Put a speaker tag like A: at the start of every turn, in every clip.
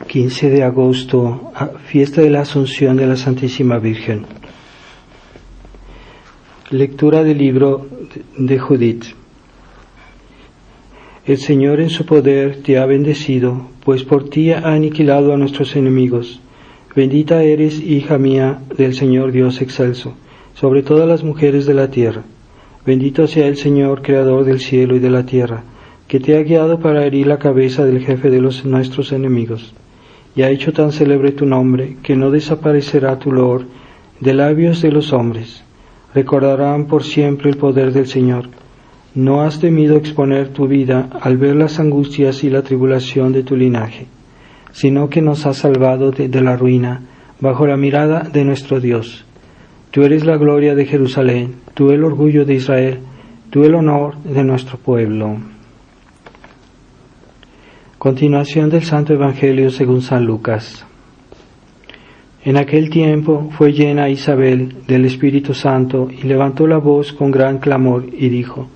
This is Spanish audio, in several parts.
A: 15 de agosto, fiesta de la Asunción de la Santísima Virgen. Lectura del libro de Judith. El Señor en su poder te ha bendecido, pues por ti ha aniquilado a nuestros enemigos. Bendita eres, hija mía, del Señor Dios excelso, sobre todas las mujeres de la tierra. Bendito sea el Señor, creador del cielo y de la tierra, que te ha guiado para herir la cabeza del jefe de nuestros enemigos. Y ha hecho tan célebre tu nombre, que no desaparecerá tu loor de labios de los hombres. Recordarán por siempre el poder del Señor. No has temido exponer tu vida al ver las angustias y la tribulación de tu linaje, sino que nos has salvado de la ruina, bajo la mirada de nuestro Dios. Tú eres la gloria de Jerusalén, tú el orgullo de Israel, tú el honor de nuestro pueblo. Continuación del Santo Evangelio según San Lucas. En aquel tiempo fue llena Isabel del Espíritu Santo y levantó la voz con gran clamor y dijo: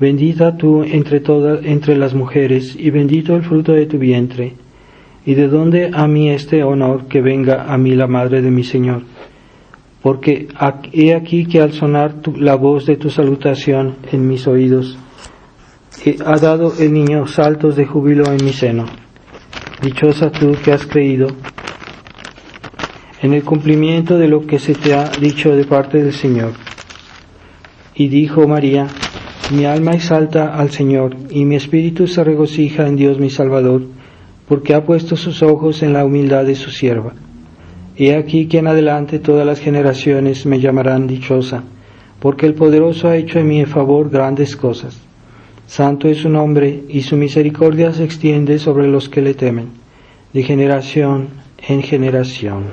A: Bendita tú entre las mujeres y bendito el fruto de tu vientre. ¿Y de dónde a mí este honor que venga a mí la madre de mi Señor? Porque he aquí que al sonar la voz de tu salutación en mis oídos, ha dado el niño saltos de júbilo en mi seno. Dichosa tú que has creído en el cumplimiento de lo que se te ha dicho de parte del Señor. Y dijo María: Mi alma exalta al Señor, y mi espíritu se regocija en Dios mi Salvador, porque ha puesto sus ojos en la humildad de su sierva. He aquí que en adelante todas las generaciones me llamarán dichosa, porque el Poderoso ha hecho en mi favor grandes cosas. Santo es su nombre, y su misericordia se extiende sobre los que le temen, de generación en generación.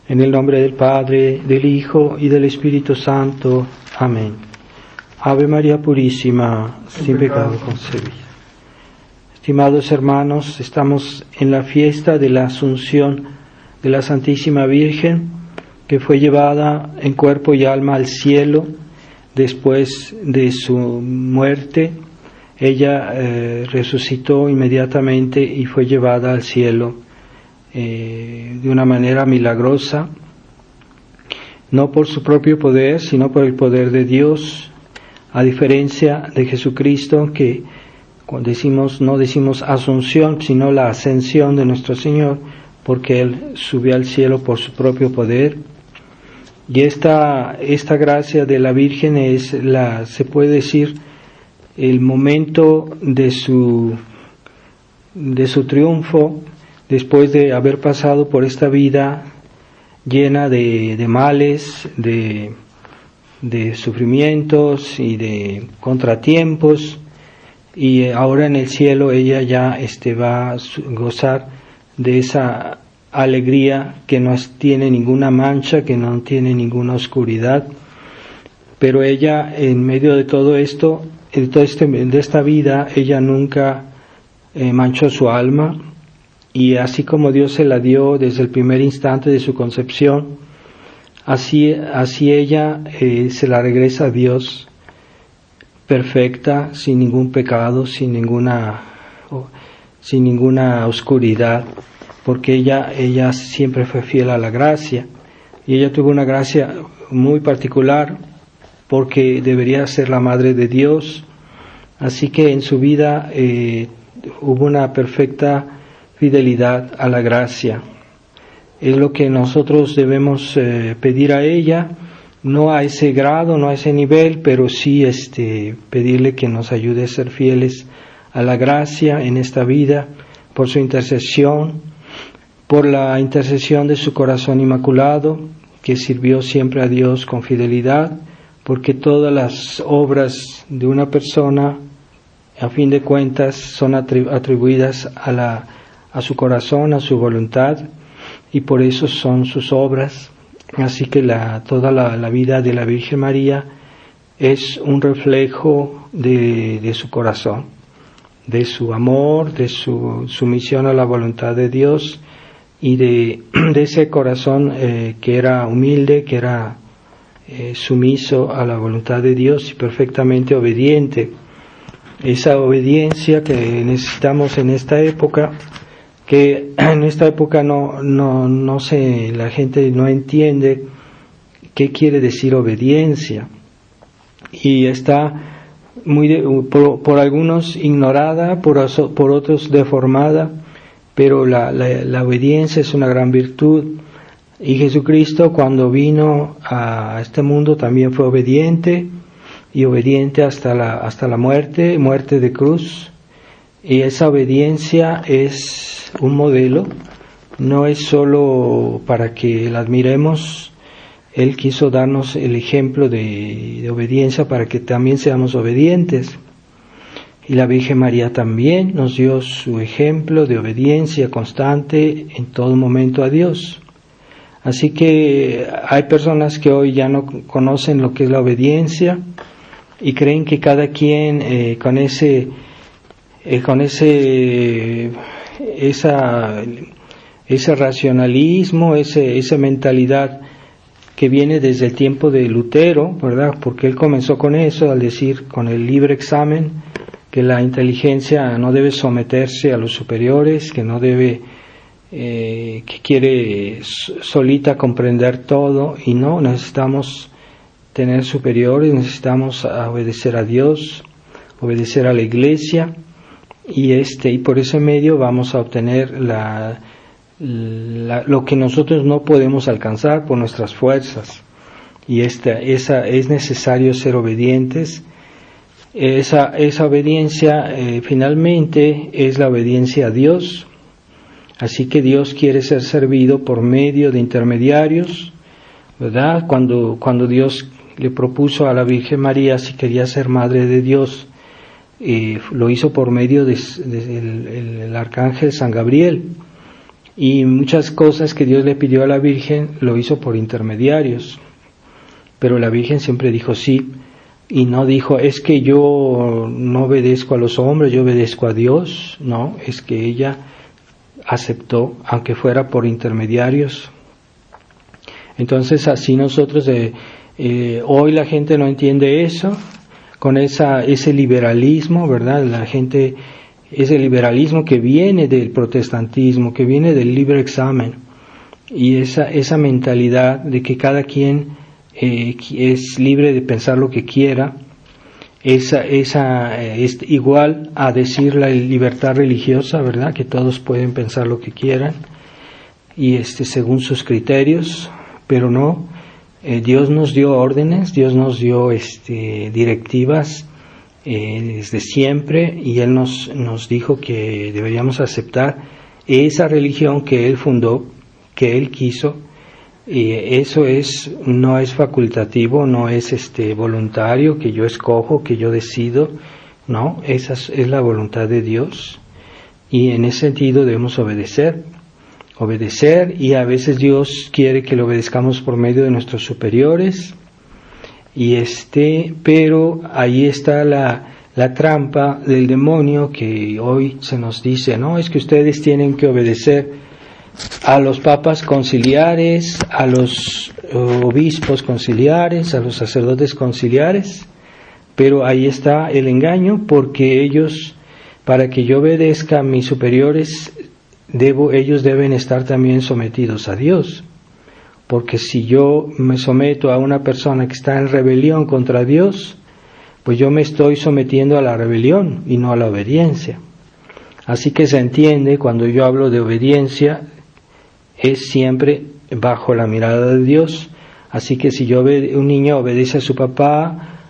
A: En el nombre del Padre, del Hijo y del Espíritu Santo. Amén. Ave María Purísima, sin pecado concebida. Estimados hermanos, estamos en la fiesta de la Asunción de la Santísima Virgen, que fue llevada en cuerpo y alma al cielo después de su muerte. Ella resucitó inmediatamente y fue llevada al cielo de una manera milagrosa, no por su propio poder, sino por el poder de Dios, a diferencia de Jesucristo, que cuando no decimos asunción, sino la ascensión de nuestro Señor, porque Él subió al cielo por su propio poder. Y esta gracia de la Virgen es se puede decir, el momento de su triunfo, después de haber pasado por esta vida llena de males, de sufrimientos y de contratiempos, y ahora en el cielo ella ya va a gozar de esa alegría que no tiene ninguna mancha, que no tiene ninguna oscuridad. Pero ella, en medio de todo esto, de esta vida, ella nunca manchó su alma, y así como Dios se la dio desde el primer instante de su concepción, así ella se la regresa a Dios perfecta, sin ningún pecado, sin ninguna oscuridad, porque ella siempre fue fiel a la gracia, y ella tuvo una gracia muy particular porque debería ser la madre de Dios. Así que en su vida hubo una perfecta fidelidad a la gracia. Es lo que nosotros debemos pedir a ella, no a ese grado, no a ese nivel, pero sí pedirle que nos ayude a ser fieles a la gracia en esta vida, por su intercesión, por la intercesión de su corazón inmaculado, que sirvió siempre a Dios con fidelidad, porque todas las obras de una persona, a fin de cuentas, son atribuidas a su corazón, a su voluntad, y por eso son sus obras. Así que toda la vida de la Virgen María es un reflejo de su corazón, de su amor, de su sumisión a la voluntad de Dios, y de ese corazón que era humilde, que era sumiso a la voluntad de Dios y perfectamente obediente. esa obediencia que necesitamos en esta época, que en esta época no sé, la gente no entiende qué quiere decir obediencia, y está por algunos ignorada, por otros deformada, pero la obediencia es una gran virtud. Y Jesucristo, cuando vino a este mundo, también fue obediente, y obediente hasta la muerte de cruz. Y esa obediencia es un modelo, no es solo para que la admiremos. Él quiso darnos el ejemplo de obediencia para que también seamos obedientes. Y la Virgen María también nos dio su ejemplo de obediencia constante en todo momento a Dios. Así que hay personas que hoy ya no conocen lo que es la obediencia y creen que cada quien con ese racionalismo, esa mentalidad que viene desde el tiempo de Lutero, ¿verdad? Porque él comenzó con eso, al decir, con el libre examen, que la inteligencia no debe someterse a los superiores, que no debe, que quiere solita comprender todo, y no, necesitamos tener superiores, necesitamos obedecer a Dios, obedecer a la Iglesia, y por ese medio vamos a obtener lo que nosotros no podemos alcanzar por nuestras fuerzas, y es necesario ser obedientes. Esa obediencia finalmente es la obediencia a Dios, así que Dios quiere ser servido por medio de intermediarios, ¿verdad? Cuando Dios le propuso a la Virgen María si quería ser madre de Dios, lo hizo por medio del arcángel San Gabriel, y muchas cosas que Dios le pidió a la Virgen lo hizo por intermediarios, pero la Virgen siempre dijo sí, y no dijo, es que yo no obedezco a los hombres, yo obedezco a Dios. No, es que ella aceptó, aunque fuera por intermediarios. Entonces así nosotros, hoy la gente no entiende eso, con ese liberalismo, ¿verdad? La gente, ese liberalismo que viene del protestantismo, que viene del libre examen, y esa mentalidad de que cada quien es libre de pensar lo que quiera, es igual a decir la libertad religiosa, ¿verdad? Que todos pueden pensar lo que quieran, y según sus criterios, pero no. Dios nos dio órdenes, Dios nos dio directivas desde siempre, y Él nos dijo que deberíamos aceptar esa religión que Él fundó, que Él quiso, y eso no es facultativo, no es voluntario, que yo escojo, que yo decido. No, esa es la voluntad de Dios, y en ese sentido debemos obedecer, y a veces Dios quiere que lo obedezcamos por medio de nuestros superiores, pero ahí está la trampa del demonio, que hoy se nos dice, no, es que ustedes tienen que obedecer a los papas conciliares, a los obispos conciliares, a los sacerdotes conciliares, pero ahí está el engaño, porque ellos, para que yo obedezca a mis superiores, ellos deben estar también sometidos a Dios, porque si yo me someto a una persona que está en rebelión contra Dios, pues yo me estoy sometiendo a la rebelión y no a la obediencia. Así que se entiende, cuando yo hablo de obediencia, es siempre bajo la mirada de Dios. Así que si un niño obedece a su papá,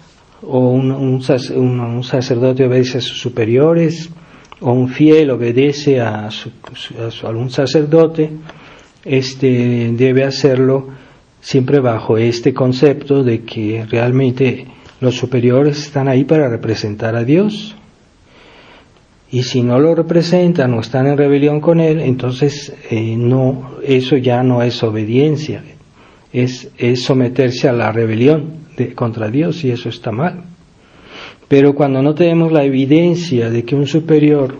A: o un sacerdote obedece a sus superiores, o un fiel obedece a algún sacerdote, debe hacerlo siempre bajo este concepto de que realmente los superiores están ahí para representar a Dios. Y si no lo representan o están en rebelión con Él, entonces eso ya no es obediencia, es someterse a la rebelión contra Dios, y eso está mal. Pero cuando no tenemos la evidencia de que un superior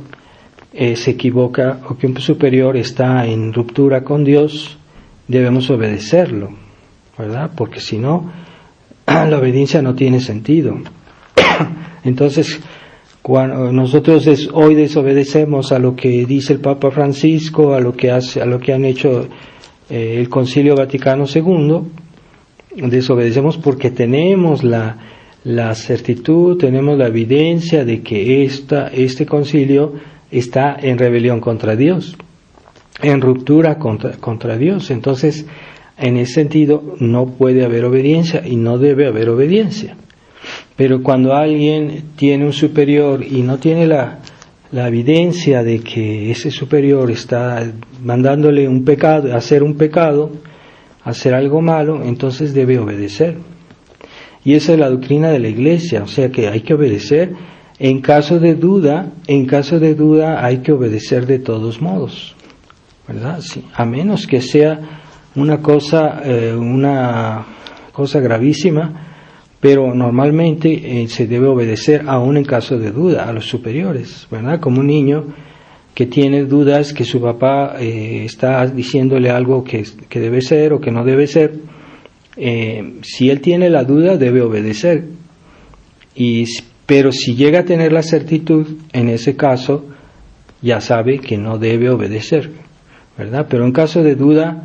A: se equivoca, o que un superior está en ruptura con Dios, debemos obedecerlo, ¿verdad? Porque si no, la obediencia no tiene sentido. Entonces, Cuando nosotros hoy desobedecemos a lo que dice el Papa Francisco, a lo que han hecho el Concilio Vaticano II, desobedecemos porque tenemos la certitud, tenemos la evidencia de que este concilio está en rebelión contra Dios, en ruptura contra Dios. Entonces, en ese sentido, no puede haber obediencia y no debe haber obediencia. Pero cuando alguien tiene un superior y no tiene la evidencia de que ese superior está mandándole un pecado, hacer algo malo, entonces debe obedecer. Y esa es la doctrina de la Iglesia, o sea que hay que obedecer. En caso de duda hay que obedecer de todos modos, ¿verdad? Sí, a menos que sea una cosa gravísima, pero normalmente se debe obedecer aún en caso de duda a los superiores, ¿verdad? Como un niño que tiene dudas que su papá está diciéndole algo que debe ser o que no debe ser, si él tiene la duda debe obedecer, pero si llega a tener la certitud, en ese caso ya sabe que no debe obedecer, ¿verdad? Pero en caso de duda,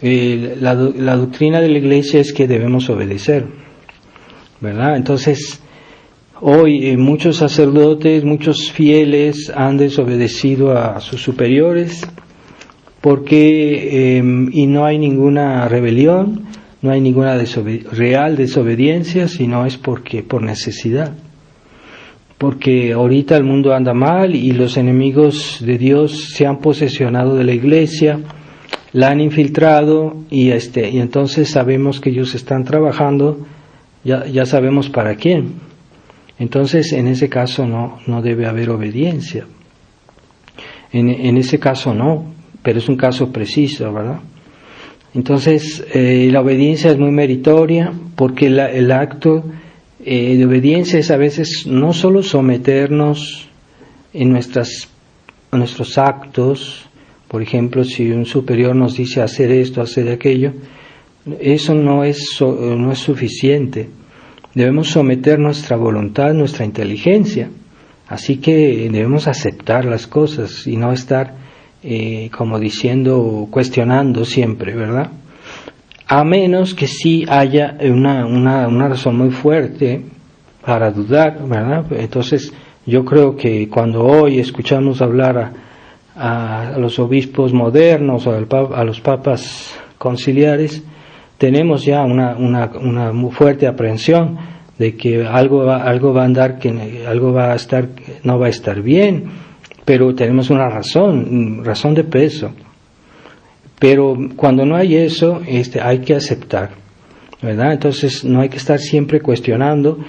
A: la doctrina de la Iglesia es que debemos obedecer, ¿verdad? Entonces, hoy muchos sacerdotes, muchos fieles han desobedecido a sus superiores porque y no hay ninguna rebelión, no hay ninguna real desobediencia, sino es por necesidad. Porque ahorita el mundo anda mal y los enemigos de Dios se han posesionado de la Iglesia, la han infiltrado y entonces sabemos que ellos están trabajando, ya sabemos para quién. Entonces en ese caso no debe haber obediencia. En ese caso no, pero es un caso preciso, ¿verdad? Entonces la obediencia es muy meritoria porque el acto de obediencia es a veces no solo someternos en nuestros actos. Por ejemplo, si un superior nos dice hacer esto, hacer aquello, eso no es suficiente. Debemos someter nuestra voluntad, nuestra inteligencia. Así que debemos aceptar las cosas y no estar como diciendo, cuestionando siempre, ¿verdad? A menos que sí haya una razón muy fuerte para dudar, ¿verdad? Entonces, yo creo que cuando hoy escuchamos hablar a los obispos modernos o a los papas conciliares, tenemos ya una muy fuerte aprehensión de que algo va a andar, que algo no va a estar bien, pero tenemos una razón de peso. Pero cuando no hay eso, hay que aceptar, ¿verdad? Entonces no hay que estar siempre cuestionando,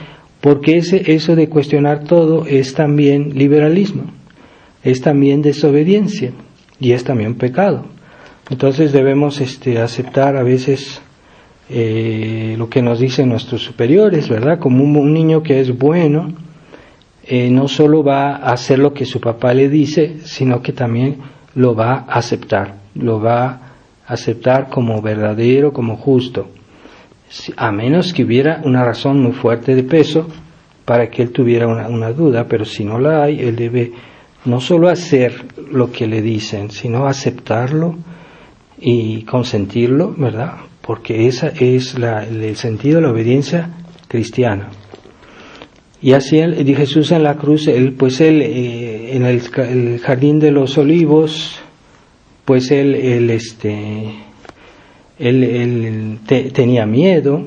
A: porque eso de cuestionar todo es también liberalismo, es también desobediencia y es también pecado. Entonces debemos aceptar a veces lo que nos dicen nuestros superiores, ¿verdad? Como un niño que es bueno, no solo va a hacer lo que su papá le dice, sino que también lo va a aceptar como verdadero, como justo, a menos que hubiera una razón muy fuerte de peso para que él tuviera una duda, pero si no la hay, él debe no solo hacer lo que le dicen, sino aceptarlo y consentirlo, ¿verdad? Porque esa es el sentido de la obediencia cristiana. Y así Jesús en la cruz, él en el jardín de los olivos, pues él tenía miedo,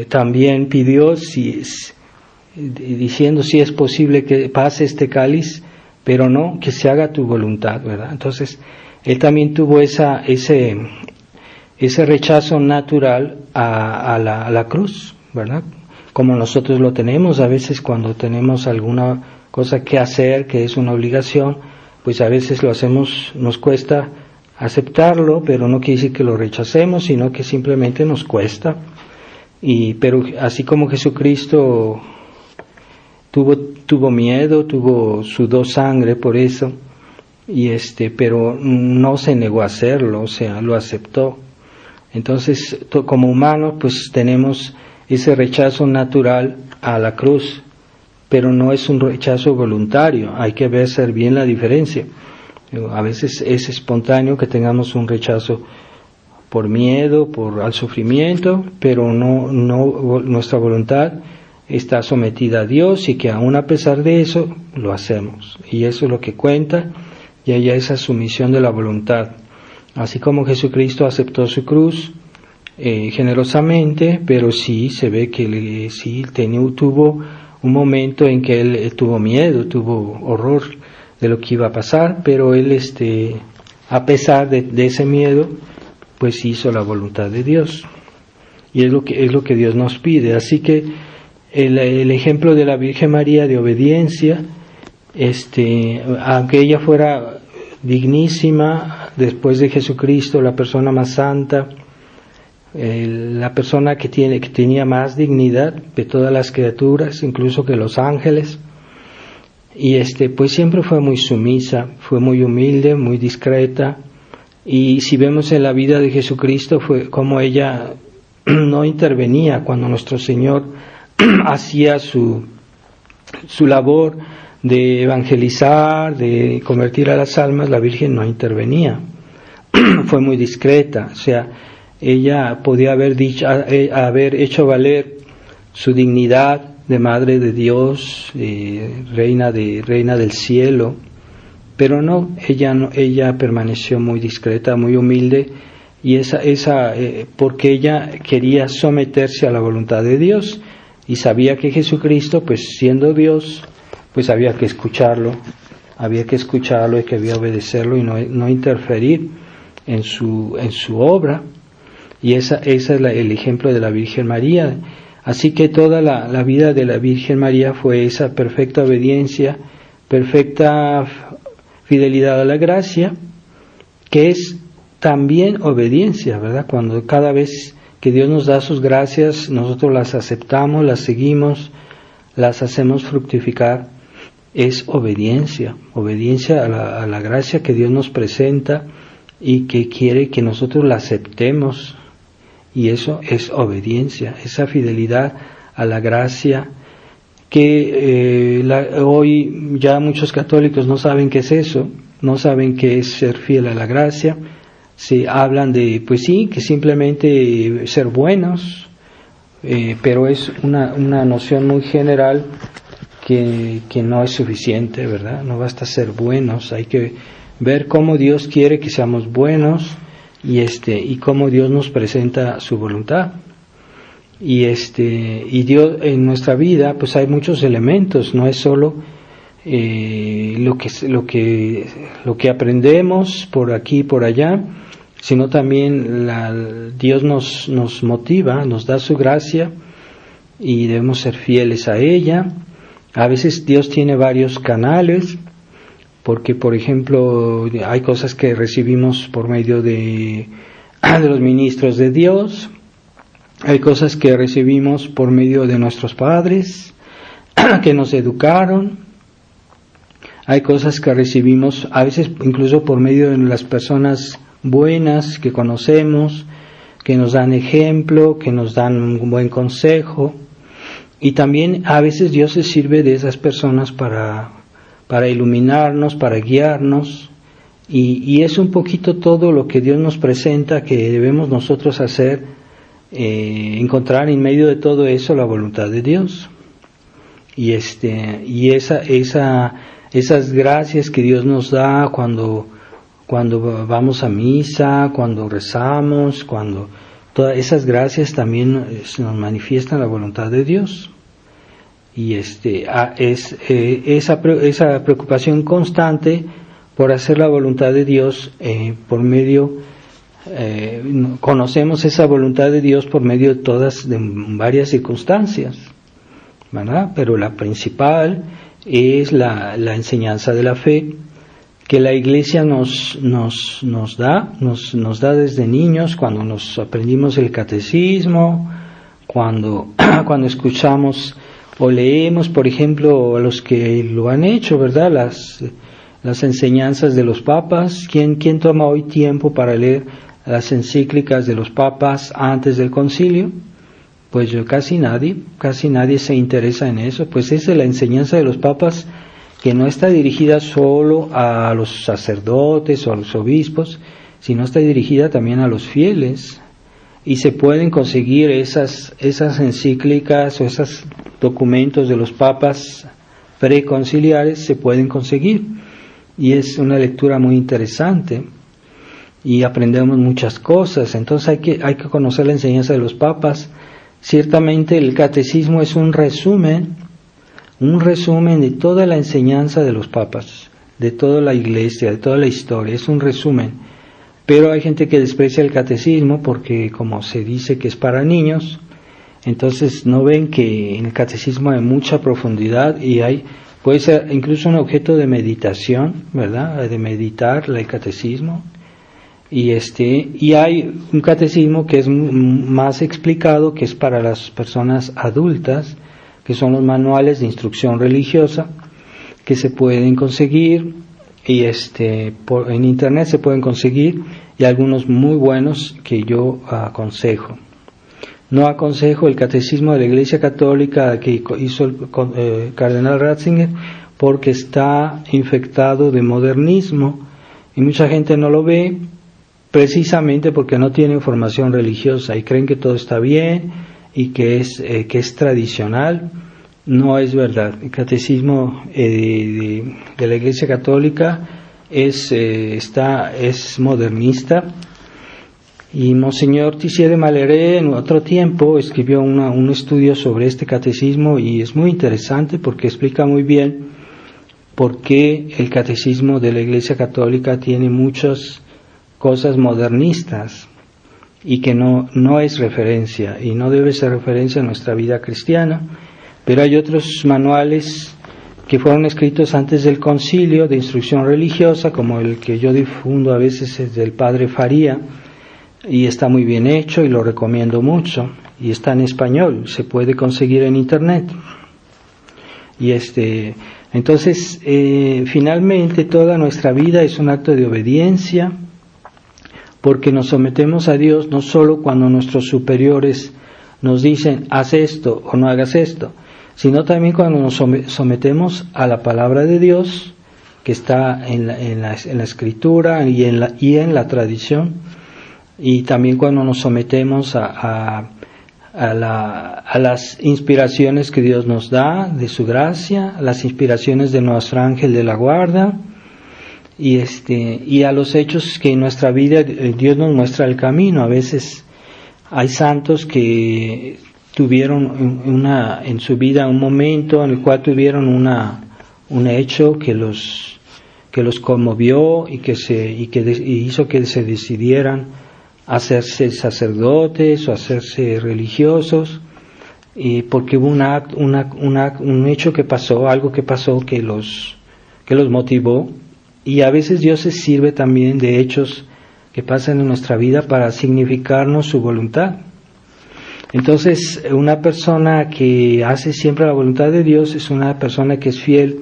A: también pidió diciendo si es posible que pase este cáliz, pero no que se haga tu voluntad, ¿verdad? Entonces él también tuvo ese rechazo natural a la cruz, ¿verdad? Como nosotros lo tenemos a veces cuando tenemos alguna cosa que hacer, que es una obligación, pues a veces lo hacemos, nos cuesta aceptarlo, pero no quiere decir que lo rechacemos, sino que simplemente nos cuesta. Pero así como Jesucristo tuvo miedo, sudó sangre por eso, pero no se negó a hacerlo, o sea, lo aceptó. Entonces, como humanos, pues tenemos ese rechazo natural a la cruz, pero no es un rechazo voluntario. Hay que hacer bien la diferencia. A veces es espontáneo que tengamos un rechazo por miedo, al sufrimiento, pero no nuestra voluntad está sometida a Dios, y que aún a pesar de eso lo hacemos, y eso es lo que cuenta, y haya esa sumisión de la voluntad. Así como Jesucristo aceptó su cruz generosamente, pero sí se ve que tuvo un momento en que él tuvo miedo, tuvo horror de lo que iba a pasar, pero él a pesar de ese miedo, pues hizo la voluntad de Dios, y es lo que Dios nos pide. Así que el ejemplo de la Virgen María de obediencia, aunque ella fuera dignísima, después de Jesucristo, la persona más santa, la persona que tenía más dignidad de todas las criaturas, incluso que los ángeles, y pues siempre fue muy sumisa, fue muy humilde, muy discreta. Y si vemos en la vida de Jesucristo, fue como ella no intervenía cuando nuestro Señor hacía su labor de evangelizar, de convertir a las almas. La Virgen no intervenía, fue muy discreta. O sea, ella podía haber hecho valer su dignidad de Madre de Dios, reina del cielo, pero no, ella permaneció muy discreta, muy humilde, y porque ella quería someterse a la voluntad de Dios, y sabía que Jesucristo, pues siendo Dios, pues había que escucharlo, y que había obedecerlo, y no interferir en su obra. Y esa es el ejemplo de la Virgen María. Así que toda la vida de la Virgen María fue esa perfecta obediencia, perfecta fidelidad a la gracia, que es también obediencia, ¿verdad? Cuando cada vez que Dios nos da sus gracias, nosotros las aceptamos, las seguimos, las hacemos fructificar, es obediencia a la gracia que Dios nos presenta y que quiere que nosotros la aceptemos, y eso es obediencia, esa fidelidad a la gracia que hoy ya muchos católicos no saben qué es eso, no saben qué es ser fiel a la gracia. Se hablan de, pues sí, que simplemente ser buenos, pero es una noción muy general que no es suficiente, ¿verdad? No basta ser buenos, hay que ver cómo Dios quiere que seamos buenos, y cómo Dios nos presenta su voluntad. Y Dios en nuestra vida, pues hay muchos elementos, no es solo lo que aprendemos por aquí y por allá, sino también Dios nos motiva, nos da su gracia, y debemos ser fieles a ella. A veces Dios tiene varios canales, porque por ejemplo hay cosas que recibimos por medio de los ministros de Dios, hay cosas que recibimos por medio de nuestros padres que nos educaron, hay cosas que recibimos a veces incluso por medio de las personas buenas que conocemos, que nos dan ejemplo, que nos dan un buen consejo, y también a veces Dios se sirve de esas personas para iluminarnos, para guiarnos, y es un poquito todo lo que Dios nos presenta que debemos nosotros hacer, encontrar en medio de todo eso la voluntad de Dios, y esas gracias que Dios nos da cuando vamos a misa, cuando rezamos, todas esas gracias también nos manifiestan la voluntad de Dios. Y esa preocupación constante por hacer la voluntad de Dios conocemos esa voluntad de Dios por medio de varias circunstancias, ¿verdad? Pero la principal es la enseñanza de la fe, que la Iglesia nos da desde niños, cuando nos aprendimos el catecismo, cuando escuchamos o leemos, por ejemplo, a los que lo han hecho, ¿verdad? Las enseñanzas de los papas. ¿Quién toma hoy tiempo para leer las encíclicas de los papas antes del concilio? Pues casi nadie se interesa en eso. Pues esa es la enseñanza de los papas, que no está dirigida solo a los sacerdotes o a los obispos, sino está dirigida también a los fieles. Y se pueden conseguir esas encíclicas o esos documentos de los papas preconciliares, se pueden conseguir. Y es una lectura muy interesante. Y aprendemos muchas cosas. Entonces hay que conocer la enseñanza de los papas. Ciertamente el catecismo es un resumen de toda la enseñanza de los papas, de toda la iglesia, de toda la historia, es un resumen. Pero hay gente que desprecia el catecismo porque, como se dice que es para niños, entonces no ven que en el catecismo hay mucha profundidad y puede ser incluso un objeto de meditación, ¿verdad? De meditar el catecismo. Y hay un catecismo que es más explicado, que es para las personas adultas, que son los manuales de instrucción religiosa, que se pueden conseguir, y en internet se pueden conseguir, y algunos muy buenos que yo aconsejo. No aconsejo el catecismo de la Iglesia Católica que hizo el cardenal Ratzinger, porque está infectado de modernismo, y mucha gente no lo ve, precisamente porque no tiene información religiosa y creen que todo está bien y que es tradicional. No es verdad. El catecismo de la Iglesia Católica es modernista, y Monseñor Tissier de Malherbe en otro tiempo escribió un estudio sobre este catecismo, y es muy interesante porque explica muy bien por qué el catecismo de la Iglesia Católica tiene muchas cosas modernistas y que no es referencia y no debe ser referencia en nuestra vida cristiana. Pero hay otros manuales que fueron escritos antes del concilio de instrucción religiosa, como el que yo difundo a veces, es del padre Faría, y está muy bien hecho y lo recomiendo mucho, y está en español, se puede conseguir en internet. Y entonces finalmente toda nuestra vida es un acto de obediencia, porque nos sometemos a Dios no solo cuando nuestros superiores nos dicen haz esto o no hagas esto, sino también cuando nos sometemos a la palabra de Dios, que está en la escritura y en la tradición, y también cuando nos sometemos a las inspiraciones que Dios nos da de su gracia, las inspiraciones de nuestro ángel de la guarda, y a los hechos que en nuestra vida Dios nos muestra el camino. A veces hay santos que tuvieron en su vida un momento en el cual tuvieron un hecho que los conmovió y que hizo que se decidieran a hacerse sacerdotes o a hacerse religiosos, y porque hubo un hecho que pasó, algo que pasó que los motivó. Y a veces Dios se sirve también de hechos que pasan en nuestra vida para significarnos su voluntad. Entonces, una persona que hace siempre la voluntad de Dios es una persona que es fiel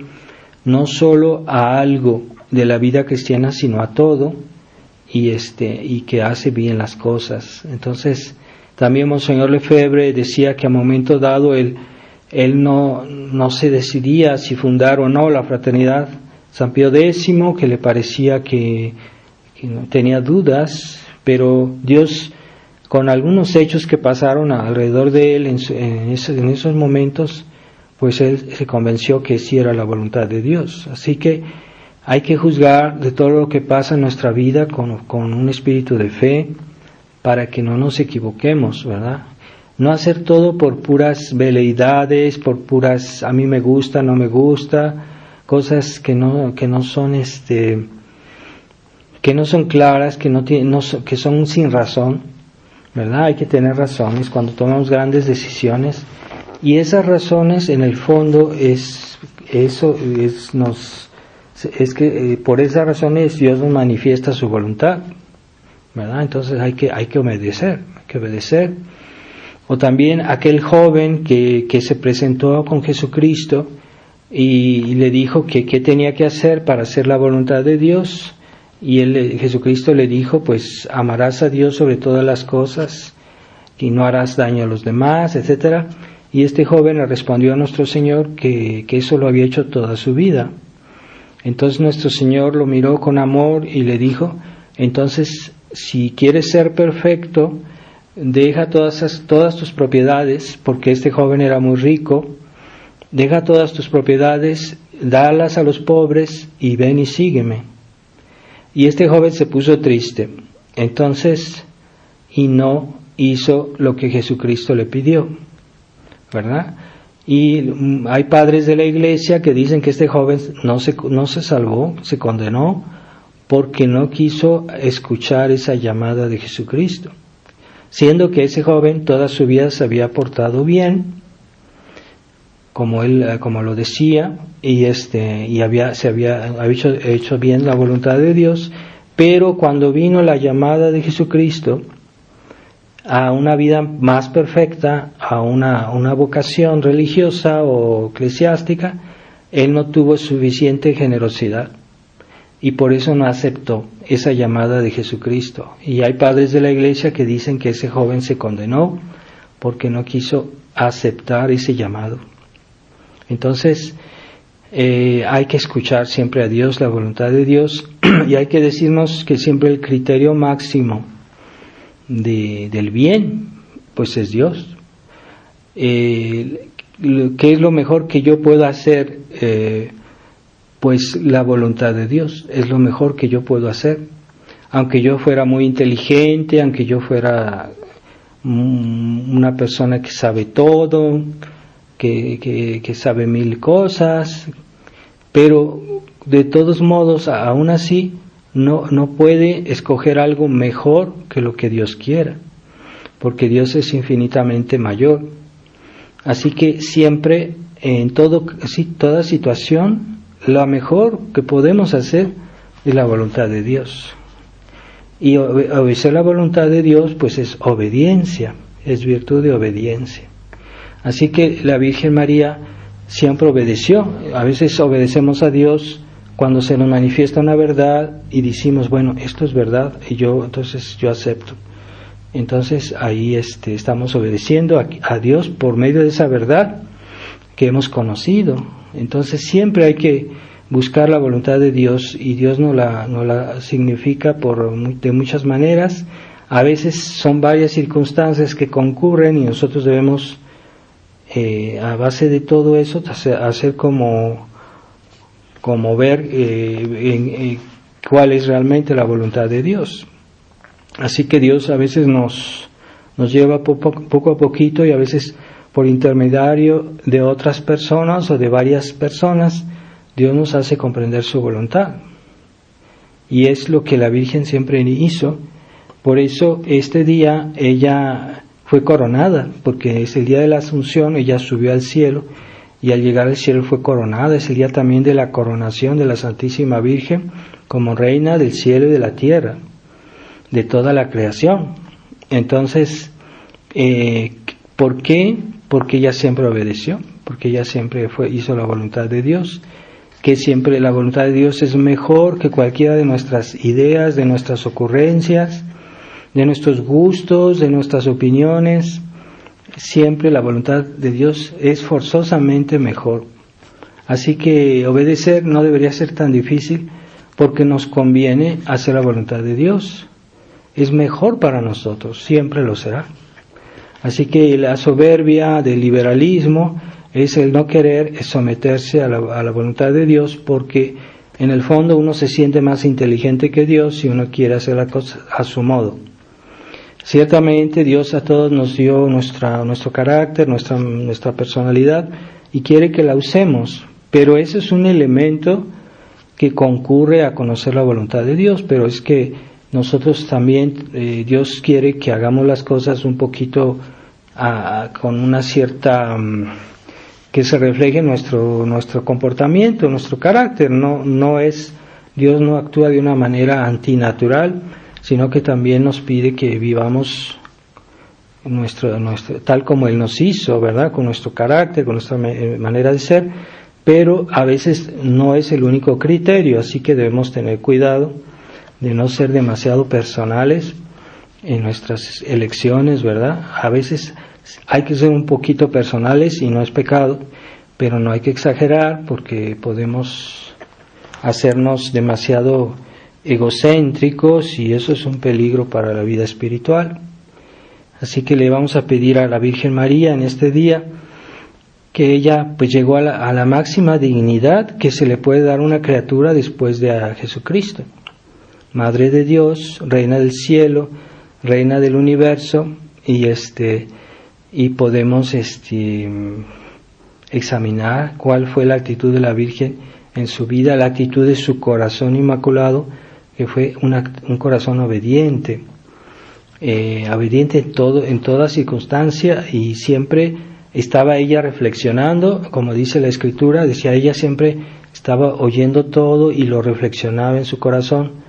A: no solo a algo de la vida cristiana, sino a todo, y que hace bien las cosas. Entonces, también Monseñor Lefebvre decía que a momento dado él no se decidía si fundar o no la fraternidad San Pío X, que le parecía que no tenía dudas, pero Dios, con algunos hechos que pasaron alrededor de él en esos momentos, pues él se convenció que sí era la voluntad de Dios. Así que hay que juzgar de todo lo que pasa en nuestra vida con un espíritu de fe, para que no nos equivoquemos, ¿verdad? No hacer todo por puras veleidades, por puras a mí me gusta, no me gusta, cosas que no son que no son claras, que son sin razón, ¿verdad? Hay que tener razones cuando tomamos grandes decisiones, y esas razones en el fondo por esas razones Dios nos manifiesta su voluntad, ¿verdad? Entonces hay que obedecer, O también aquel joven que se presentó con Jesucristo y le dijo que qué tenía que hacer para hacer la voluntad de Dios, y Jesucristo le dijo, pues amarás a Dios sobre todas las cosas y no harás daño a los demás, etcétera. Y este joven le respondió a nuestro Señor que eso lo había hecho toda su vida. Entonces nuestro Señor lo miró con amor y le dijo, entonces, si quieres ser perfecto, deja todas tus propiedades, porque este joven era muy rico, deja todas tus propiedades, dalas a los pobres y ven y sígueme. Y este joven se puso triste, entonces, y no hizo lo que Jesucristo le pidió, ¿verdad? Y hay padres de la iglesia que dicen que este joven no se salvó, se condenó, porque no quiso escuchar esa llamada de Jesucristo, siendo que ese joven toda su vida se había portado bien, como lo decía, y había hecho bien la voluntad de Dios, pero cuando vino la llamada de Jesucristo a una vida más perfecta, a una vocación religiosa o eclesiástica, él no tuvo suficiente generosidad y por eso no aceptó esa llamada de Jesucristo. Y hay padres de la iglesia que dicen que ese joven se condenó porque no quiso aceptar ese llamado. Entonces, hay que escuchar siempre a Dios, la voluntad de Dios, y hay que decirnos que siempre el criterio máximo del bien, pues es Dios. ¿Qué es lo mejor que yo puedo hacer? Pues la voluntad de Dios es lo mejor que yo puedo hacer. Aunque yo fuera muy inteligente, aunque yo fuera una persona que sabe todo, que sabe mil cosas, pero de todos modos, aún así, no puede escoger algo mejor que lo que Dios quiera, porque Dios es infinitamente mayor. Así que siempre, en toda situación, lo mejor que podemos hacer es la voluntad de Dios. Y obedecer la voluntad de Dios, pues es obediencia, es virtud de obediencia. Así que la Virgen María siempre obedeció. A veces obedecemos a Dios cuando se nos manifiesta una verdad y decimos, bueno, esto es verdad y entonces yo acepto. Entonces ahí estamos obedeciendo a Dios por medio de esa verdad que hemos conocido. Entonces siempre hay que buscar la voluntad de Dios y Dios no la significa de muchas maneras. A veces son varias circunstancias que concurren y nosotros debemos a base de todo eso hacer como ver cuál es realmente la voluntad de Dios. Así que Dios a veces nos lleva poco a poquito y a veces por intermediario de otras personas o de varias personas, Dios nos hace comprender su voluntad. Y es lo que la Virgen siempre hizo. Por eso este día ella fue coronada, porque es el día de la Asunción, ella subió al cielo y al llegar al cielo fue coronada. Es el día también de la coronación de la Santísima Virgen como reina del cielo y de la tierra, de toda la creación. Entonces, ¿por qué? Porque ella siempre obedeció, porque ella siempre hizo la voluntad de Dios, que siempre la voluntad de Dios es mejor que cualquiera de nuestras ideas, de nuestras ocurrencias, de nuestros gustos, de nuestras opiniones. Siempre la voluntad de Dios es forzosamente mejor. Así que obedecer no debería ser tan difícil porque nos conviene hacer la voluntad de Dios. Es mejor para nosotros, siempre lo será. Así que la soberbia del liberalismo es el no querer someterse a la voluntad de Dios, porque en el fondo uno se siente más inteligente que Dios si uno quiere hacer la cosa a su modo. Ciertamente Dios a todos nos dio nuestro carácter, nuestra personalidad y quiere que la usemos, pero ese es un elemento que concurre a conocer la voluntad de Dios, pero es que nosotros también, Dios quiere que hagamos las cosas un poquito con una cierta, que se refleje nuestro comportamiento, nuestro carácter. Dios no actúa de una manera antinatural, sino que también nos pide que vivamos tal como Él nos hizo, ¿verdad? Con nuestro carácter, con nuestra manera de ser, pero a veces no es el único criterio, así que debemos tener cuidado de no ser demasiado personales en nuestras elecciones, ¿verdad? A veces hay que ser un poquito personales y no es pecado, pero no hay que exagerar porque podemos hacernos demasiado egocéntricos y eso es un peligro para la vida espiritual. Así que le vamos a pedir a la Virgen María en este día que ella pues llegó a la máxima dignidad que se le puede dar a una criatura después de a Jesucristo. Madre de Dios, Reina del cielo, Reina del universo, y podemos examinar cuál fue la actitud de la Virgen en su vida, la actitud de su corazón inmaculado, que fue un corazón obediente, obediente en toda circunstancia, y siempre estaba ella reflexionando, como dice la Escritura, decía ella siempre estaba oyendo todo y lo reflexionaba en su corazón,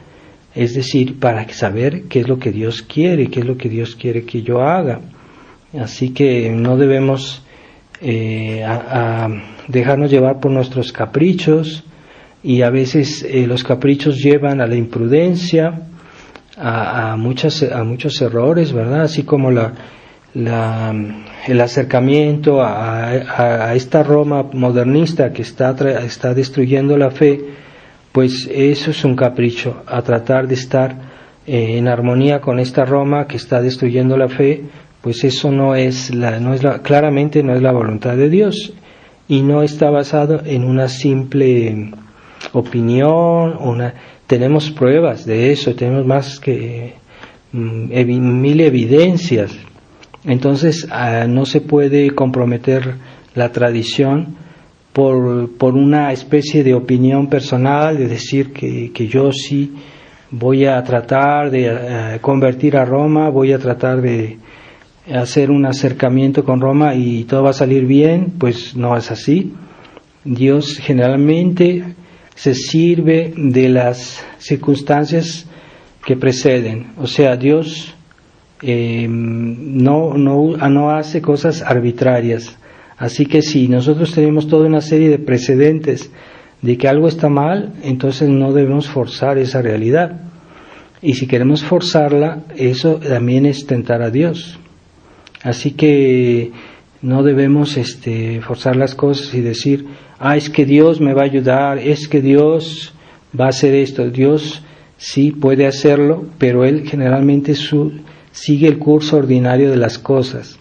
A: es decir, para saber qué es lo que Dios quiere, qué es lo que Dios quiere que yo haga. Así que no debemos dejarnos llevar por nuestros caprichos, y a veces los caprichos llevan a la imprudencia, a muchos errores, ¿verdad? Así como el acercamiento a esta Roma modernista que está destruyendo la fe, pues eso es un capricho, a tratar de estar en armonía con esta Roma que está destruyendo la fe, pues eso claramente no es la voluntad de Dios, y no está basado en una simple opinión, tenemos pruebas de eso, tenemos más que 1000 evidencias. Entonces no se puede comprometer la tradición por una especie de opinión personal, de decir que yo sí voy a tratar de convertir a Roma, voy a tratar de hacer un acercamiento con Roma y todo va a salir bien. Pues no es así. Dios generalmente se sirve de las circunstancias que preceden, o sea, Dios no hace cosas arbitrarias. Así que si nosotros tenemos toda una serie de precedentes de que algo está mal, entonces no debemos forzar esa realidad, y si queremos forzarla, eso también es tentar a Dios. Así que no debemos forzar las cosas y decir, es que Dios me va a ayudar, es que Dios va a hacer esto. Dios sí puede hacerlo, pero Él generalmente sigue el curso ordinario de las cosas,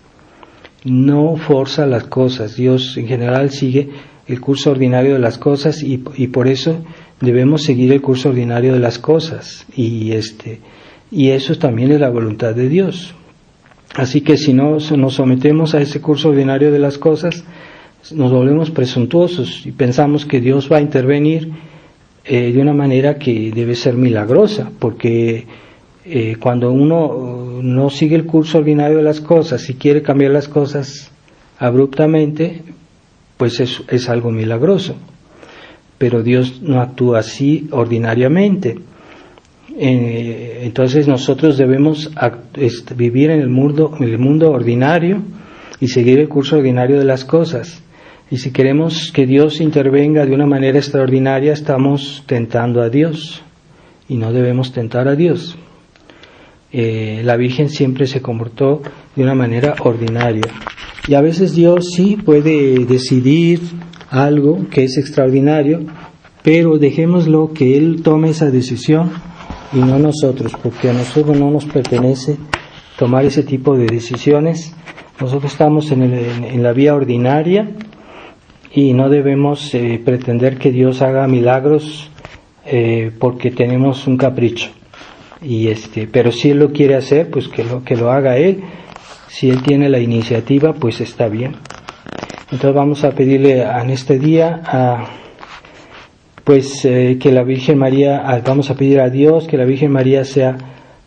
A: no forza las cosas. Dios en general sigue el curso ordinario de las cosas, y por eso debemos seguir el curso ordinario de las cosas, y eso también es la voluntad de Dios. Así que si no nos sometemos a ese curso ordinario de las cosas, nos volvemos presuntuosos y pensamos que Dios va a intervenir de una manera que debe ser milagrosa, porque cuando uno no sigue el curso ordinario de las cosas y quiere cambiar las cosas abruptamente, pues es algo milagroso. Pero Dios no actúa así ordinariamente. Entonces nosotros debemos vivir en el mundo ordinario y seguir el curso ordinario de las cosas. Y si queremos que Dios intervenga de una manera extraordinaria, estamos tentando a Dios, y no debemos tentar a Dios. La Virgen siempre se comportó de una manera ordinaria, y a veces Dios sí puede decidir algo que es extraordinario, pero dejémoslo que Él tome esa decisión y no nosotros, porque a nosotros no nos pertenece tomar ese tipo de decisiones. Nosotros estamos en la vía ordinaria y no debemos pretender que Dios haga milagros porque tenemos un capricho. Pero si Él lo quiere hacer, pues que lo haga Él. Si Él tiene la iniciativa, pues está bien. Entonces vamos a pedirle en este día que la Virgen María, vamos a pedir a Dios que la Virgen María sea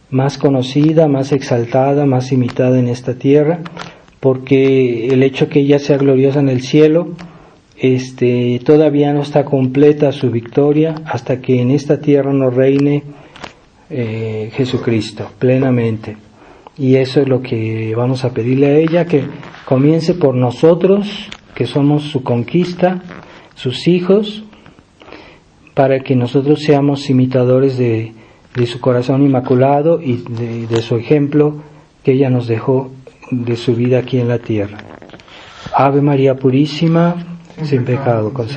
A: más conocida, más exaltada, más imitada en esta tierra, porque el hecho que ella sea gloriosa en el cielo, todavía no está completa su victoria hasta que en esta tierra nos reine Jesucristo plenamente. Y eso es lo que vamos a pedirle a ella, que comience por nosotros, que somos su conquista, sus hijos, para que nosotros seamos imitadores de de su corazón inmaculado y de su ejemplo que ella nos dejó de su vida aquí en la tierra. Ave María Purísima, sin pecado concebida.